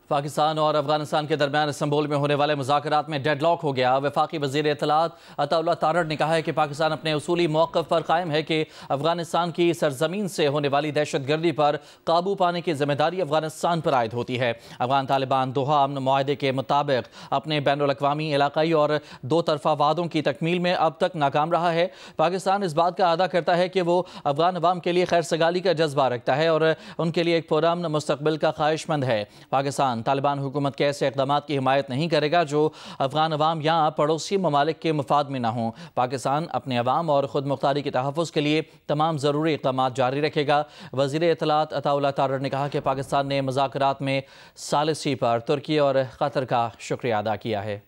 पाकिस्तान और अफगानिस्तान के दरमियान इस्तांबुल में होने वाले मुज़ाकरात में डेडलॉक हो गया। वफाकी वज़ीर इत्तलात अताउल्लाह तारड़ ने कहा है कि पाकिस्तान अपने उसूली मौक़िफ़ पर कायम है कि अफगानिस्तान की सरजमीन से होने वाली दहशतगर्दी पर काबू पाने की जिम्मेदारी अफगानिस्तान पर आयद होती है। अफगान तालिबान दोहा अमन मुआहदे के मुताबिक अपने बैनुल-अक़वामी, इलाक़ाई और दो तरफ़ा वादों की तकमील में अब तक नाकाम रहा है। पाकिस्तान इस बात का अदा करता है कि वो अफगान अवाम के लिए खैर सगाली का जज्बा रखता है और उनके लिए एक पुरअमन मुस्तक़बिल का ख्वाहिशमंद है। पाकिस्तान तालिबान हुकूमत के ऐसे इक़दामात की हिमायत नहीं करेगा जो अफगान अवाम या पड़ोसी ममालिक के मुफाद में न हों। पाकिस्तान अपने अवाम और खुद मुख्तारी के तहफ़्फ़ुज़ के लिए तमाम ज़रूरी इक़दामात जारी रखेगा। वज़ीर इत्तलात अताउल्लाह तारड़ ने कहा कि पाकिस्तान ने मुज़ाकरात में सालिसी पर तुर्की और क़तर का शुक्रिया अदा किया है।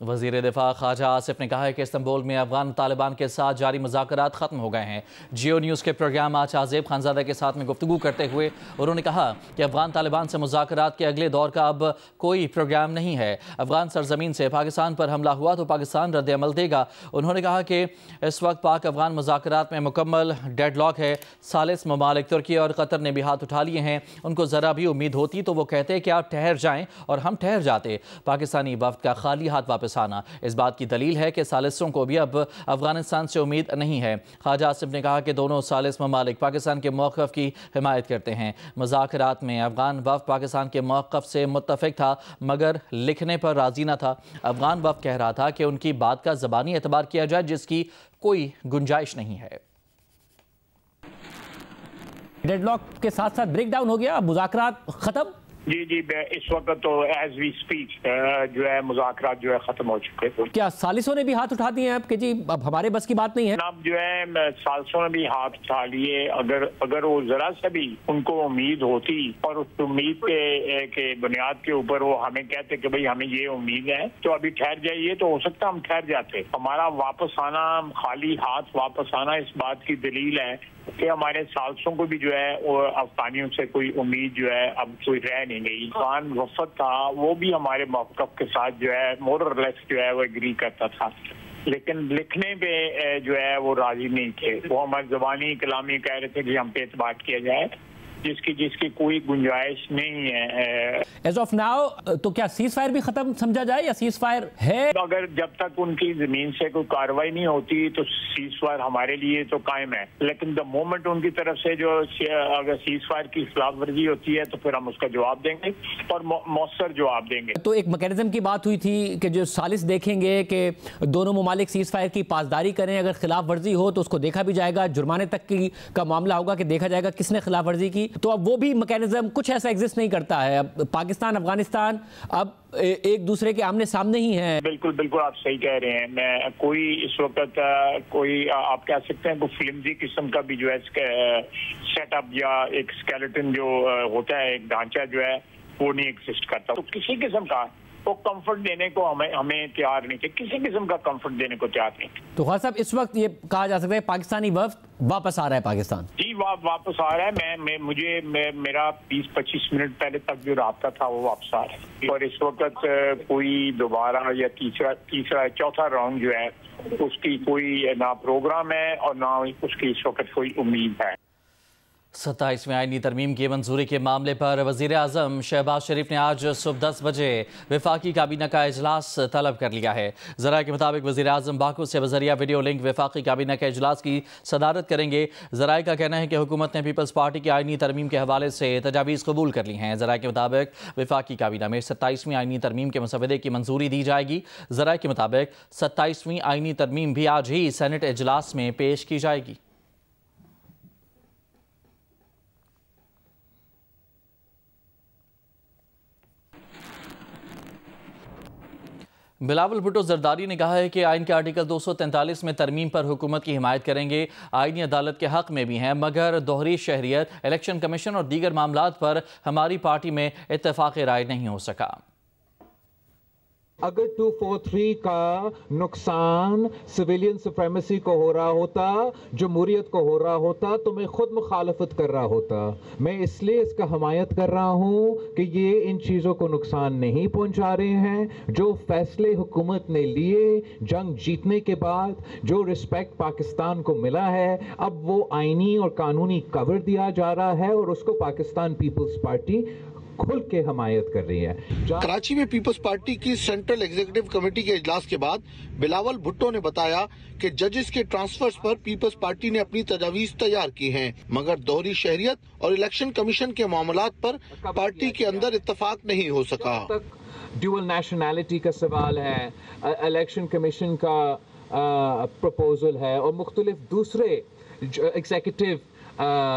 वज़ीर दिफा ख्वाजा आसिफ ने कहा है कि इस्तांबुल में अफगान तालिबान के साथ जारी मुज़ाकरात ख़त्म हो गए हैं। जियो न्यूज़ के प्रोग्राम आज आज़ेब खानज़ादा के साथ में गुफ्तगू करते हुए उन्होंने कहा कि अफगान तालिबान से मुज़ाकरात के अगले दौर का अब कोई प्रोग्राम नहीं है। अफगान सरजमीन से पाकिस्तान पर हमला हुआ तो पाकिस्तान रद्द अमल देगा। उन्होंने कहा कि इस वक्त पाक अफगान मुज़ाकरात में मुकम्मल डेडलॉक है। सालिस ममालिक तुर्की और क़तर ने भी हाथ उठा लिए हैं। उनको ज़रा भी उम्मीद होती तो वो कहते कि आप ठहर जाएँ और हम ठहर जाते। पाकिस्तानी वफ़द का खाली हाथ वापस आना इस बात की दलील है कि सालिसों को भी अब अफगानिस्तान से उम्मीद नहीं है। ख्वाजा आसिफ ने कहा कि दोनों सालिस ममालिक पाकिस्तान के मौक़िफ़ की हिमायत करते हैं। मुज़ाकरात में अफगान वफ़द पाकिस्तान के मौक़िफ़ से मुत्तफ़िक़ था मगर लिखने पर राज़ी न था। अफगान वफ़द कह रहा था कि उनकी बात का ज़बानी एतबार किया जाए जिसकी कोई गुंजाइश नहीं है। डेडलॉक के साथ साथ ब्रेक डाउन हो गया, मुज़ाकरात ख़त्म। जी, इस वक्त तो एज वी स्पीक जो है मुज़ाकरात जो है खत्म हो चुके हैं। क्या सालिसों ने भी हाथ उठा दिए हैं अब कि जी अब हमारे बस की बात नहीं है? अब जो है सालिसों ने भी हाथ उठा लिए। अगर वो जरा से भी उनको उम्मीद होती और उस उम्मीद के बुनियाद के ऊपर वो हमें कहते कि भाई हमें ये उम्मीद है तो अभी ठहर जाइए, तो हो सकता हम ठहर जाते। हमारा वापस आना, खाली हाथ वापस आना इस बात की दलील है कि हमारे सालिसों को भी जो है वो अफगानियों से कोई उम्मीद जो है अब कोई रह नहीं गई। अफगान वफद था वो भी हमारे मौक़िफ़ के साथ जो है मोर और लेस जो है वो एग्री करता था, लेकिन लिखने पे जो है वो राजी नहीं थे। वो हमारे ज़बानी कलामी कह रहे थे कि हम पे एतबार किया जाए जिसकी कोई गुंजाइश नहीं है। एज ऑफ नाउ तो क्या सीज फायर भी खत्म समझा जाए या सीज फायर है? अगर जब तक उनकी जमीन से कोई कार्रवाई नहीं होती तो सीज फायर हमारे लिए तो कायम है, लेकिन द मोमेंट उनकी तरफ से जो अगर सीज फायर की खिलाफ वर्जी होती है तो फिर हम उसका जवाब देंगे और मौसर जवाब देंगे। तो एक मैकेनिज्म की बात हुई थी कि जो सालिस देखेंगे कि दोनों ममालिक सीज फायर की पासदारी करें, अगर खिलाफ वर्जी हो तो उसको देखा भी जाएगा, जुर्माने तक का मामला होगा कि देखा जाएगा किसने खिलाफ वर्जी की। तो अब वो भी मैकेनिज्म कुछ ऐसा एग्जिस्ट नहीं करता है। अब पाकिस्तान अफगानिस्तान अब एक दूसरे के आमने सामने ही है। बिल्कुल आप सही कह रहे हैं। मैं कोई इस वक्त कोई आप कह सकते हैं कोई फ्लिमजी किस्म का भी जो है सेटअप या एक स्केलेटन जो होता है, एक ढांचा जो है वो नहीं एग्जिस्ट करता। तो किसी किस्म का वो कंफर्ट देने को हमें तैयार नहीं थे, किसी किस्म का कंफर्ट देने को तैयार नहीं। तो ख्वाजा साहब इस वक्त ये कहा जा सकता है पाकिस्तानी वफ़द वापस आ रहा है पाकिस्तान? जी वापस आ रहा है। मेरा 20-25 मिनट पहले तक जो राब्ता था वो वापस आ रहा है और इस वक्त कोई दोबारा या तीसरा चौथा राउंड जो है उसकी कोई ना प्रोग्राम है और ना उसकी इस वक्त कोई उम्मीद है। 27वीं आईनी तरमीम की मंजूरी के मामले पर वज़ीर आज़म शहबाज शरीफ ने आज सुबह 10 बजे वफाकी काबीना का इजलास तलब कर लिया है। ज़राए के मुताबिक वज़ीर आज़म बाकू से बज़रिया वीडियो लिंक वफाकी काबीना के इजलास की सदारत करेंगे। ज़राए का कहना है कि हुकूमत ने पीपल्स पार्टी की आईनी तरमीम के हवाले से तजावीज़ कबूल कर ली हैं। ज़राए के मुताबिक वफाकी काबीना में 27वीं आईनी तरमीम के मसवदे की मंजूरी दी जाएगी। ज़राए के मुताबिक 27वीं आईनी तरमीम भी आज ही सेनेट इजलास में पेश की जाएगी। बिलावल भुट्टो जरदारी ने कहा है कि आइन के आर्टिकल 243 में तरमीम पर हुकूमत की हिमायत करेंगे। आइनी अदालत के हक में भी हैं मगर दोहरी शहरियत, इलेक्शन कमीशन और दीगर मामलात पर हमारी पार्टी में इत्तेफाक राय नहीं हो सका। अगर 243 का नुकसान सिविलियन सुप्रीमेसी को हो रहा होता, जमहूरियत को हो रहा होता, तो मैं खुद मुखालफत कर रहा होता। मैं इसलिए इसका हमायत कर रहा हूं कि ये इन चीज़ों को नुकसान नहीं पहुंचा रहे हैं। जो फैसले हुकूमत ने लिए जंग जीतने के बाद, जो रिस्पेक्ट पाकिस्तान को मिला है, अब वो आईनी और कानूनी कवर दिया जा रहा है और उसको पाकिस्तान पीपल्स पार्टी खुल के हमायत कर रही है। कराची में पीपल्स पार्टी की सेंट्रल एग्जीक्यूटिव कमेटी के इजलास के बाद बिलावल भुट्टो ने बताया कि जजेस के ट्रांसफर्स पर पीपल्स पार्टी ने अपनी तजावीज तैयार की हैं, मगर दोहरी शहरियत और इलेक्शन कमीशन के मामलात पर पार्टी के अंदर इत्तफाक नहीं हो सका। ड्यूअल नेशनैलिटी का सवाल है, इलेक्शन कमीशन का प्रपोजल है और मुख्तलिफ दूसरे एग्जीक्यूटिव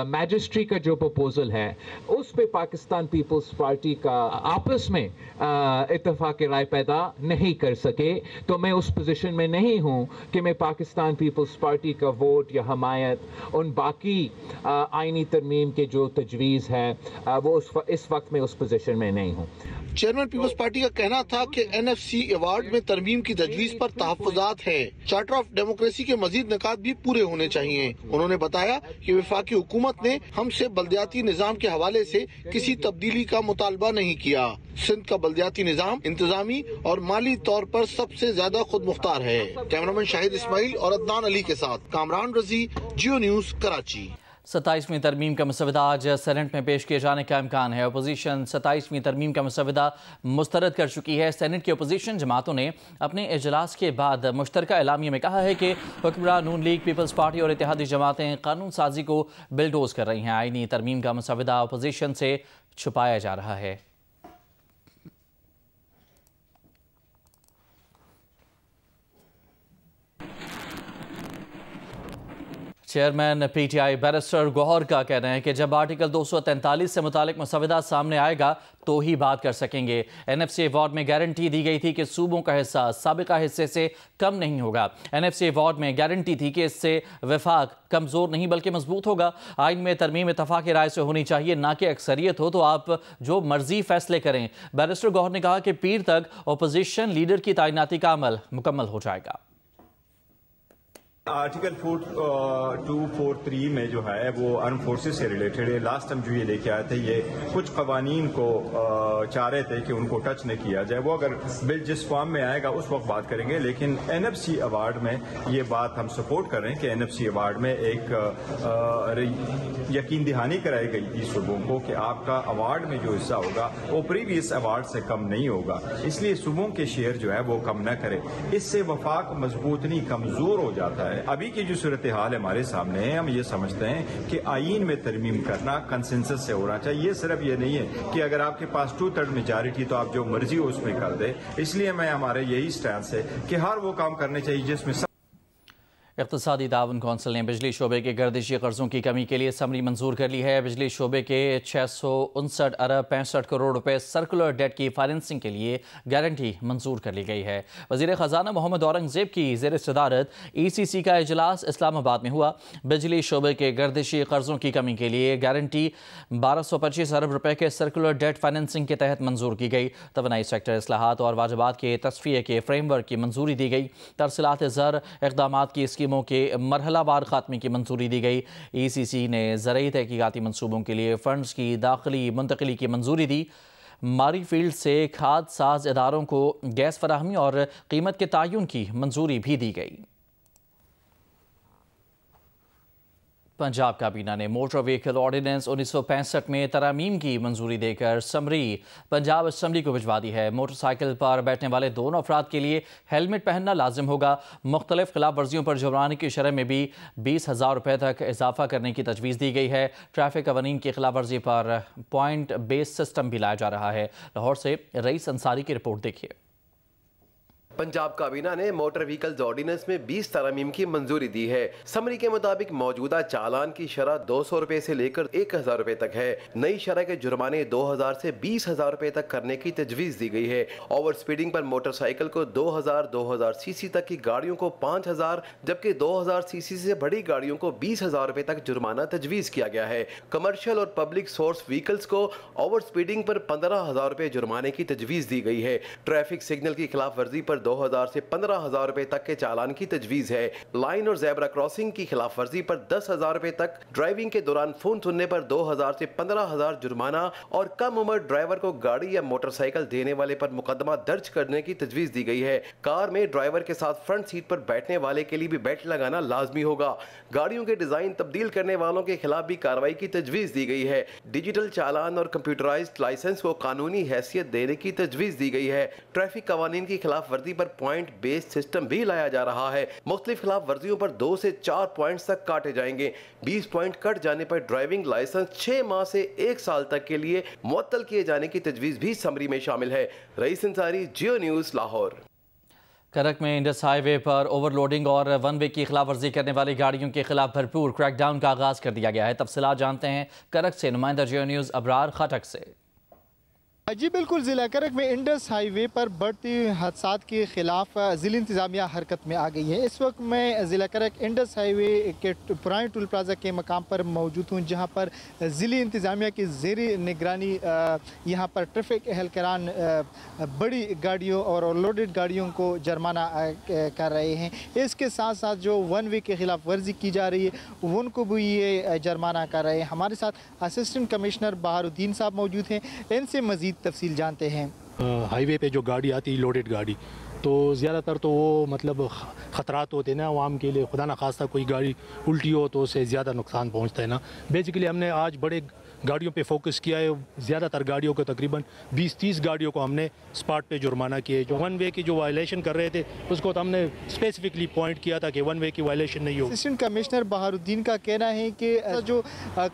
मैजिस्ट्री का जो प्रपोजल है, उस पे पाकिस्तान पीपल्स पार्टी का आपस में इत्तेफाक राय पैदा नहीं कर सके। तो मैं उस पोजीशन में नहीं हूं कि मैं पाकिस्तान पीपल्स पार्टी का वोट या हमायत उन बाकी आईनी तरमीम के जो तजवीज़ है वो इस वक्त में उस पोजीशन में नहीं हूं। चेयरमैन पीपल्स पार्टी का कहना था कि एनएफसी अवार्ड में तरमीम की तजवीज़ पर तहफ़्फ़ुज़ात है। चार्टर ऑफ डेमोक्रेसी के मजीद निकात भी पूरे होने चाहिए। उन्होंने बताया कि वफाकी हुकूमत ने हमसे बल्दियाती निज़ाम के हवाले से किसी तब्दीली का मुतालबा नहीं किया। सिंध का बल्दियाती निज़ाम इंतजामी और माली तौर पर सबसे ज्यादा खुद मुख्तार है। कैमरामैन शाहिद इस्माइल और अदनान अली के साथ कामरान रजी, जियो न्यूज, कराची। 27वीं तरमीम का मसवदा आज सेनेट में पेश किए जाने का इम्कान है। अपोजिशन 27वीं तरमीम का मसवदा मुस्तरद कर चुकी है। सेनेट की अपोजिशन जमातों ने अपने इजलास के बाद मुश्तरका एलामिया में कहा है कि हुक्मरान नून लीग, पीपल्स पार्टी और इत्तेहादी जमातें कानून साजी को बिलडोज कर रही हैं। आईनी तरमीम का मसवदा अपोजिशन से छुपाया जा रहा है। चेयरमैन पीटीआई बैरिस्टर गौहर का कहना है कि जब आर्टिकल 243 से मुतालिक मसवदा सामने आएगा तो ही बात कर सकेंगे। एनएफसी अवार्ड में गारंटी दी गई थी कि सूबों का हिस्सा साबिका हिस्से से कम नहीं होगा। एनएफसी अवार्ड में गारंटी थी कि इससे वफाक कमज़ोर नहीं बल्कि मजबूत होगा। आइन में तरमीम इत्तफाक़ राय से होनी चाहिए, ना कि अक्सरियत हो तो आप जो मर्जी फैसले करें। बैरिस्टर गौहर ने कहा कि पीर तक अपोजिशन लीडर की तैनाती का अमल मुकम्मल हो जाएगा। आर्टिकल 243 में जो है वो आर्म फोर्सेस से रिलेटेड है। लास्ट टाइम जो ये लेके आए थे, ये कुछ कवानीन को चाह रहे थे कि उनको टच नहीं किया जाए। वो अगर बिल जिस फॉर्म में आएगा उस वक्त बात करेंगे, लेकिन एनएफसी अवार्ड में ये बात हम सपोर्ट कर रहे हैं कि एनएफसी अवार्ड में एक यकीन दहानी कराई गई थी सूबों को कि आपका अवार्ड में जो हिस्सा होगा वो प्रीवियस अवार्ड से कम नहीं होगा, इसलिए सूबों के शेयर जो है वो कम न करे। इससे वफाक मजबूत नहीं, कमजोर हो जाता है। अभी की जो सूरत हाल हमारे सामने है, हम ये समझते हैं कि आईन में तरमीम करना कंसेंसस से होना चाहिए। ये सिर्फ ये नहीं है कि अगर आपके पास 2/3 मेजॉरिटी तो आप जो मर्जी हो उसमें कर दे। इसलिए मैं हमारे यही स्टैंड है कि हर वो काम करने चाहिए जिसमें इक़्तिसादी ताउन कौंसिल ने बिजली शोबे के गर्दिशी कर्जों की कमी के लिए समरी मंजूर कर ली है। बिजली शोबे के 659 अरब 65 करोड़ रुपए सर्कुलर डेट की फाइनेंसिंग के लिए गारंटी मंजूर कर ली गई है। वज़ीर ख़जाना मोहम्मद औरंगज़ेब की ज़ेर सदारत ECC का इजलास इस्लामाबाद में हुआ। बिजली शोबे के गर्दिशी कर्जों की कमी के लिए गारंटी 1225 अरब रुपए के सर्कुलर डेट फाइनेंसिंग के तहत मंजूर की गई। तवानाई सेक्टर इस्लाहात और वाजबात के तस्फिये के फ्रेमवर्क की मंजूरी दी गई। तरसीलात ज़र इक़दामात की स्कीमों के मरहलावार खात्मे की मंजूरी दी गई। ECC ने ज़रई तहकीकाती मंसूबों के लिए फंड्स की दाखिली मुंतकिली की मंजूरी दी। मारी फील्ड से खाद साज इदारों को गैस फराहमी और कीमत के तयन की मंजूरी भी दी गई। पंजाब काबीना ने मोटर व्हीकल ऑर्डिनेंस 1965 में तरामीम की मंजूरी देकर समरी पंजाब असम्बली को भिजवा दी है। मोटरसाइकिल पर बैठने वाले दोनों अफराद के लिए हेलमेट पहनना लाजिम होगा। मुख्तलिफ खिलाफ वर्जियों पर जुर्माने की शरह में भी 20,000 रुपये तक इजाफा करने की तजवीज़ दी गई है। ट्रैफिक कवानीन की खिलाफ वर्जी पर पॉइंट बेस्ड सिस्टम भी लाया जा रहा है। लाहौर से रईस अंसारी की रिपोर्ट देखिए। पंजाब काबीना ने मोटर व्हीकल्स ऑर्डिनेंस में 20 तरमीम की मंजूरी दी है। समरी के मुताबिक मौजूदा चालान की शरह 200 रुपए से लेकर 1000 रुपए तक है। नई शरह के जुर्माने 2000 से 20,000 रुपए तक करने की तजवीज दी गई है। ओवर स्पीडिंग पर मोटरसाइकिल को 2000 सीसी तक की गाड़ियों को 5000, जबकि 2000 सीसी से बड़ी गाड़ियों को 20,000 रुपए तक जुर्माना तजवीज किया गया है। कमर्शियल और पब्लिक सोर्स व्हीकल्स को ओवर स्पीडिंग पर 15,000 रुपए जुर्माने की तजवीज दी गई है। ट्रैफिक सिग्नल की खिलाफ वर्जी पर 2000 से 15,000 रुपए तक के चालान की तजवीज है। लाइन और ज़ेब्रा क्रॉसिंग की खिलाफ वर्जी पर 10,000 रुपए तक, ड्राइविंग के दौरान फोन सुनने पर 2000 से 15,000 जुर्माना और कम उम्र ड्राइवर को गाड़ी या मोटरसाइकिल देने वाले पर मुकदमा दर्ज करने की तजवीज दी गई है। कार में ड्राइवर के साथ फ्रंट सीट पर बैठने वाले के लिए भी बेल्ट लगाना लाजमी होगा। गाड़ियों के डिजाइन तब्दील करने वालों के खिलाफ भी कार्रवाई की तजवीज दी गई है। डिजिटल चालान और कंप्यूटराइज्ड लाइसेंस को कानूनी हैसियत देने की तजवीज दी गई है। ट्रैफिक कवानीन की खिलाफ वर्जी पर पॉइंट बेस्ड सिस्टम भी लाया जा रहा है। मुख्तलिफ खिलाफ वर्जियों पर 2 से 4 पॉइंट्स तक काटे जाएंगे। 20 पॉइंट कट जाने पर ड्राइविंग लाइसेंस 6 माह से 1 साल तक के लिए मुअत्तल किए जाने की तजवीज भी समरी में शामिल है। रईस अंसारी, जियो न्यूज़, लाहौर। करक में इंडस हाईवे पर ओवरलोडिंग और वन वे की खिलाफ वर्जी करने वाली गाड़ियों के खिलाफ भरपूर क्रैकडाउन का आगाज कर दिया गया है। तफसीलात जानते हैं करक से नुमाइंदा जियो न्यूज़ अबरार खटक से। जी बिल्कुल, ज़िला करक में इंडस हाईवे पर बढ़ती हादसात के खिलाफ ज़िला इंतज़ामिया हरकत में आ गई है। इस वक्त मैं ज़िला करक इंडस हाईवे के पुराने टोल प्लाजा के मकाम पर मौजूद हूँ, जहाँ पर ज़िला इंतज़ामिया की ज़ेरी निगरानी यहाँ पर ट्रैफिक एहलकारान बड़ी गाड़ियों और लोडेड गाड़ियों को जुर्माना कर रहे हैं। इसके साथ साथ जो वन वे के खिलाफ वर्जी की जा रही है उनको भी ये जुर्माना कर रहे हैं। हमारे साथ असिस्टेंट कमिश्नर बहारुद्दीन साहब मौजूद हैं, इनसे मज़ीद तफसील जानते हैं। हाईवे पे जो गाड़ी आती है लोडेड गाड़ी, तो ज़्यादातर तो वो मतलब ख़तरात होते हैं ना आवाम के लिए। खुदा न खास्ता कोई गाड़ी उल्टी हो तो उससे ज़्यादा नुकसान पहुंचता है ना। बेसिकली हमने आज बड़े गाड़ियों पे फोकस किया है। ज़्यादातर गाड़ियों को तकरीबन 20-30 गाड़ियों को हमने स्पॉट पे जुर्माना किया है। जो वन वे की जो वायलेशन कर रहे थे उसको तो हमने स्पेसिफिकली पॉइंट किया था कि वन वे की वायलेशन नहीं हो। असिस्टेंट कमिश्नर बहारुद्दीन का कहना है कि जो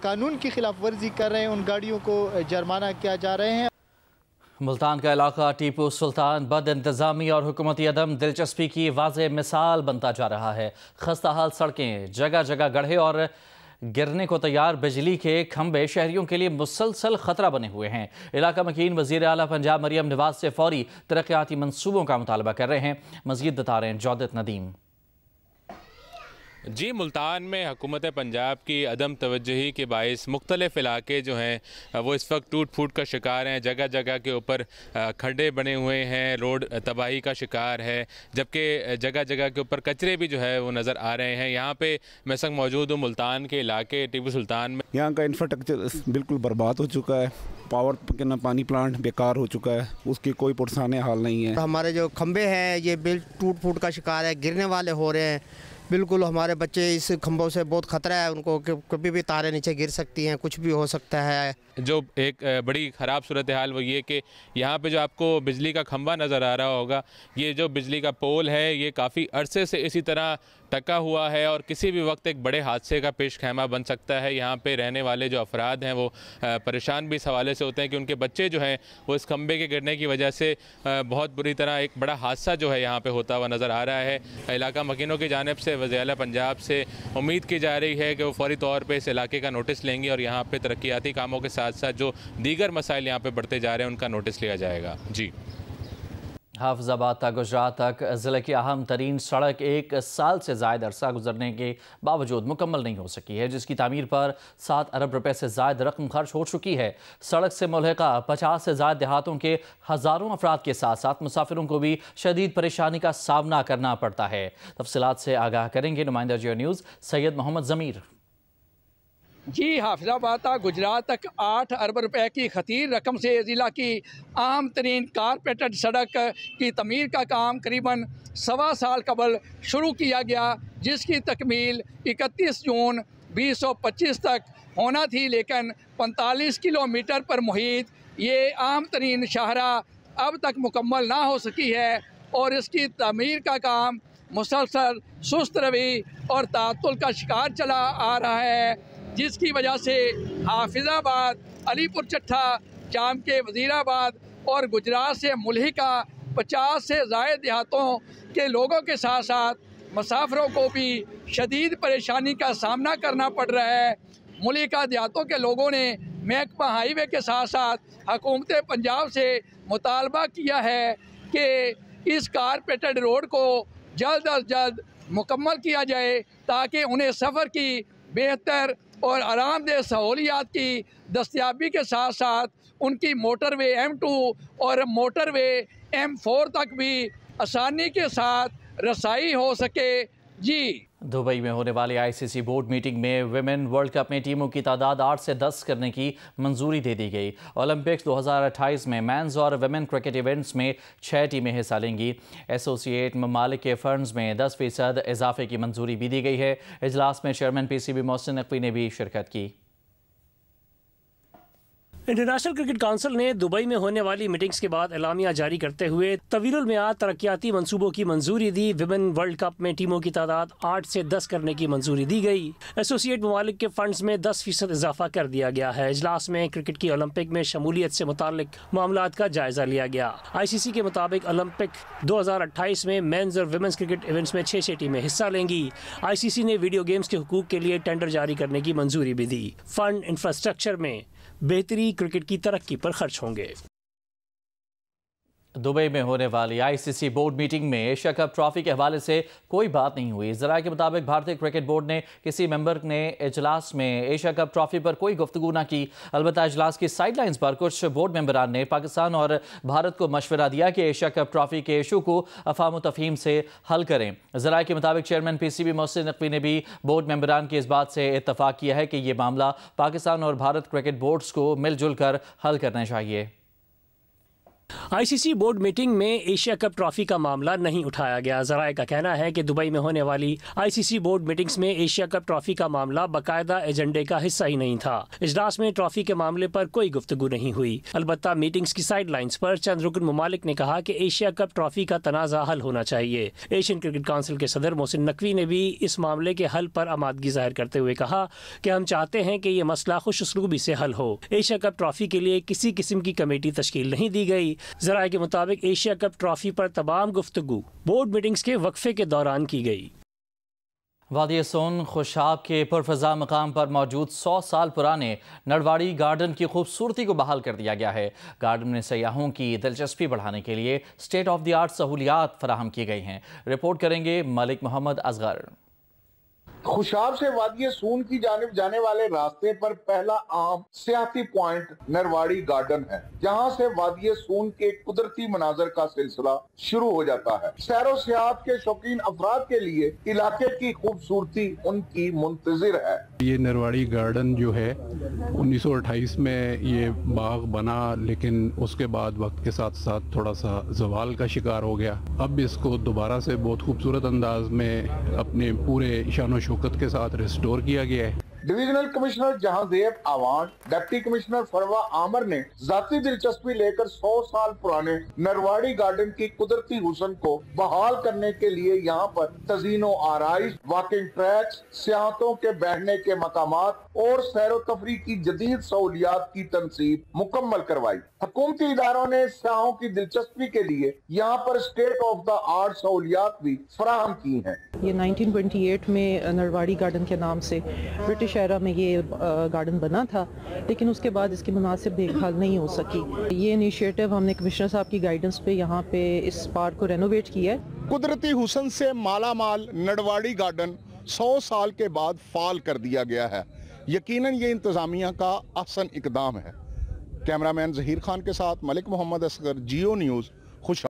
कानून की खिलाफ वर्जी कर रहे हैं उन गाड़ियों को जुर्माना किया जा रहे हैं। मुल्तान का इलाका टीपू सुल्तान बद इंतज़ामी और हुकूमती अदम दिलचस्पी की वाज़े मिसाल बनता जा रहा है। खस्ता हाल सड़कें, जगह जगह गड्ढे और गिरने को तैयार बिजली के खंभे शहरियों के लिए मुसलसल खतरा बने हुए हैं। इलाका मकीन वज़ीर आला पंजाब मरियम नवाज से फौरी तरक्याती मंसूबों का मुतालबा कर रहे हैं। मज़ीद बता रहे हैं जौदत नदीम। जी, मुल्तान में हुकूमत पंजाब की अदम तवज्जुही के बाइस मुख्तलिफ इलाके जो हैं वो इस वक्त टूट फूट का शिकार हैं। जगह जगह के ऊपर खड्डे बने हुए हैं, रोड तबाही का शिकार है, जबकि जगह जगह के ऊपर कचरे भी जो है वो नज़र आ रहे हैं। यहाँ पे मैं संग मौजूद हूँ मुल्तान के इलाके टीपू सुल्तान में। यहाँ का इंफ्रास्ट्रक्चर बिल्कुल बर्बाद हो चुका है। पावर के पानी प्लांट बेकार हो चुका है, उसकी कोई पुरसाने हाल नहीं है। हमारे जो खंबे हैं ये बिल्कुल टूट फूट का शिकार है, गिरने वाले हो रहे हैं। बिल्कुल हमारे बच्चे इस खंभों से बहुत ख़तरा है उनको कि कभी भी तारे नीचे गिर सकती हैं, कुछ भी हो सकता है। जो एक बड़ी ख़राब सूरत हाल वो ये कि यहाँ पे जो आपको बिजली का खंभा नज़र आ रहा होगा, ये जो बिजली का पोल है ये काफ़ी अरसे से इसी तरह टका हुआ है और किसी भी वक्त एक बड़े हादसे का पेश खैमा बन सकता है। यहाँ पे रहने वाले जो अफराद हैं वो परेशान भी इस हवाले से होते हैं कि उनके बच्चे जो हैं वो इस खंभे के गिरने की वजह से बहुत बुरी तरह एक बड़ा हादसा जो है यहाँ पे होता हुआ नज़र आ रहा है। इलाका मकीनों की जानिब से वज़ीर आला पंजाब से उम्मीद की जा रही है कि वो फौरी तौर पर इस इलाके का नोटिस लेंगे और यहाँ पर तरक्याती कामों के साथ साथ जो दीगर मसाइल यहाँ पर बढ़ते जा रहे हैं उनका नोटिस लिया जाएगा। जी, हाफिजाबाद तक गुजरात तक ज़िले की अहम तरीन सड़क 1 साल से ज़ायद अरसा गुजरने के बावजूद मुकम्मल नहीं हो सकी है, जिसकी तामीर पर 7 अरब रुपए से ज़ायद रकम खर्च हो चुकी है। सड़क से मुल्हिका 50 से ज़ायद देहातों के हज़ारों अफराद के साथ साथ मुसाफिरों को भी शदीद परेशानी का सामना करना पड़ता है। तफसीलात से आगाह करेंगे नुमाइंदा जियो न्यूज़ सैयद मोहम्मद ज़मीर। जी, हाफिजाबाद तक गुजरात तक 8 अरब रुपए की खतीर रकम से ज़िला की अहम तरीन कारपेटेड सड़क की तमीर का काम करीबन 1.25 साल कबल शुरू किया गया, जिसकी तकमील 31 जून 2025 तक होना थी, लेकिन 45 किलोमीटर पर मुहित ये अहम तरीन शाहरा अब तक मुकम्मल ना हो सकी है और इसकी तमीर का काम मुसलसल सुस्त रवि और तातुल का शिकार चला आ रहा है, जिसकी वजह से हाफिजाबाद, अलीपुर चट्ठा, जाम के वज़ीराबाद और गुजरात से मुल्हिका 50 से ज़ायद देहातों के लोगों के साथ साथ मुसाफिरों को भी शदीद परेशानी का सामना करना पड़ रहा है। मुल्का देहातों के लोगों ने महकमा हाईवे के साथ साथ हुकूमत पंजाब से मुतालबा किया है कि इस कारपेटेड रोड को जल्द अज जल्द मुकम्मल किया जाए ताकि उन्हें सफ़र की बेहतर और आरामदेह सहूलियात की दस्तयाबी के साथ साथ उनकी मोटरवे M2 और मोटरवे M4 तक भी आसानी के साथ रसाई हो सके। जी, दुबई में होने वाली ICC बोर्ड मीटिंग में विमेन वर्ल्ड कप में टीमों की तादाद 8 से 10 करने की मंजूरी दे दी गई। ओलंपिक्स 2028 में मेंस और विमेन क्रिकेट इवेंट्स में 6 टीमें हिस्सा लेंगी। एसोसिएट ममालिक के फंड्स में 10% इजाफे की मंजूरी भी दी गई है। इजलास में चेयरमैन PCB मोहसिन नकवी ने भी शिरकत की। इंटरनेशनल क्रिकेट काउंसिल ने दुबई में होने वाली मीटिंग्स के बाद एलामिया जारी करते हुए तवीलुल मियाद तरक्याती मंसूबों की मंजूरी दी। विमेन वर्ल्ड कप में टीमों की तादाद 8 से 10 करने की मंजूरी दी गई। एसोसिएट ममालिक के फंड्स में 10% इजाफा कर दिया गया है। इजलास में क्रिकेट की ओलंपिक में शमूलियत से मुताल्लिक मामलात का जायजा लिया गया। ICC के मुताबिक ओलंपिक 2028 में मेंस और विमेंस क्रिकेट इवेंट्स में 6 टीमें हिस्सा लेंगी। ICC ने वीडियो गेम्स के हुकूक के लिए टेंडर जारी करने की मंजूरी भी दी। फंड इंफ्रास्ट्रक्चर में बेहतरी क्रिकेट की तरक्की पर खर्च होंगे। दुबई में होने वाली ICC बोर्ड मीटिंग में एशिया कप ट्रॉफी के हवाले से कोई बात नहीं हुई। ज़राए के मुताबिक भारतीय क्रिकेट बोर्ड ने किसी मेंबर ने इजलास में एशिया कप ट्रॉफी पर कोई गुफ्तगू ना की। अलबत्ता इजलास की साइडलाइंस पर कुछ बोर्ड मेंबरान ने पाकिस्तान और भारत को मशवरा दिया कि एशिया कप ट्रॉफी के इशू को अफाम तफहीम से हल करें। ज़राए के मुताबिक चेयरमैन PCB मोहसिन नकवी ने भी बोर्ड मेंबरान की इस बात से इत्तफाक किया है कि ये मामला पाकिस्तान और भारत क्रिकेट बोर्ड्स को मिलजुल कर हल करना चाहिए। ICC बोर्ड मीटिंग में एशिया कप ट्रॉफी का मामला नहीं उठाया गया। ज़राए का कहना है कि दुबई में होने वाली ICC बोर्ड मीटिंग्स में एशिया कप ट्रॉफी का मामला बाकायदा एजेंडे का हिस्सा ही नहीं था। इजलास में ट्रॉफी के मामले पर कोई गुफ्तगू नहीं हुई। अलबत्ता मीटिंग्स की साइडलाइंस पर चंद रुकन ममालिक ने कहा कि एशिया कप ट्रॉफी का तनाज़ा हल होना चाहिए। एशियन क्रिकेट काउंसिल के सदर मोहसिन नकवी ने भी इस मामले के हल पर आमादगी जाहिर करते हुए कहा कि हम चाहते हैं कि ये मसला खुश उसलूबी से हल हो। एशिया कप ट्रॉफी के लिए किसी किस्म की कमेटी तश्कील नहीं दी गई। ज़राए के मुताबिक एशिया कप ट्रॉफी पर तमाम गुफ्तगू बोर्ड मीटिंग्स के वक्फे के दौरान की गई। वादी सोन खुशाब के पुरफजा मकाम पर मौजूद 100 साल पुराने नरवाड़ी गार्डन की खूबसूरती को बहाल कर दिया गया है। गार्डन में सयाहों की दिलचस्पी बढ़ाने के लिए स्टेट ऑफ द आर्ट सहूलियात फराहम की गई हैं। रिपोर्ट करेंगे मलिक मोहम्मद असगर। खुशाब से वादी सून की जानिब जाने वाले रास्ते पर पहला आम सियाती पॉइंट नरवाड़ी गार्डन है, जहां से वादी सून के कुदरती मनाजर का सिलसिला शुरू हो जाता है। सैरो सियाहत के शौकीन अफराद के लिए इलाके की खूबसूरती उनकी मुंतजिर है। ये नरवाड़ी गार्डन जो है 1928 में ये बाग बना, लेकिन उसके बाद वक्त के साथ साथ थोड़ा सा जवाल का शिकार हो गया। अब इसको दोबारा से बहुत खूबसूरत अंदाज में अपने पूरे शान शौकत के साथ रिस्टोर किया गया है। डिविजनल कमिश्नर जहांजेब आवान, डिप्टी कमिश्नर फरवा आमर ने जाती दिलचस्पी लेकर 100 साल पुराने नरवाड़ी गार्डन की कुदरती हुस्न को बहाल करने के लिए यहाँ पर तज़ीनो आराइश, वॉकिंग ट्रैक्स, सियाहतों के बैठने के मकामात और सैरो तफरी की जदीद सहूलियात की तनसीब मुकम्मल करवाई। हुकूमती इदारों ने सियाहों की दिलचस्पी के लिए यहाँ पर स्टेट ऑफ द आर्ट सहूलियात भी फराहम की हैं। ये 1928 में नरवाड़ी गार्डन के नाम से ब्रिटिश एरा में ये गार्डन बना था, लेकिन उसके बाद इसकी मुनासिब देखभाल नहीं हो सकी। ये इनिशिएटिव हमने कमिश्नर साहब की गाइडेंस पे यहाँ पे इस पार्क को रेनोवेट किया है। कुदरती हुस्न से माला माल नरवाड़ी गार्डन 100 साल के बाद फाल कर दिया गया है। यकीनन ये इंतजामिया का अहसन इकदाम है। कैमरामैन जहीर खान के साथ मलिक मोहम्मद असगर, जियो न्यूज़, खुश।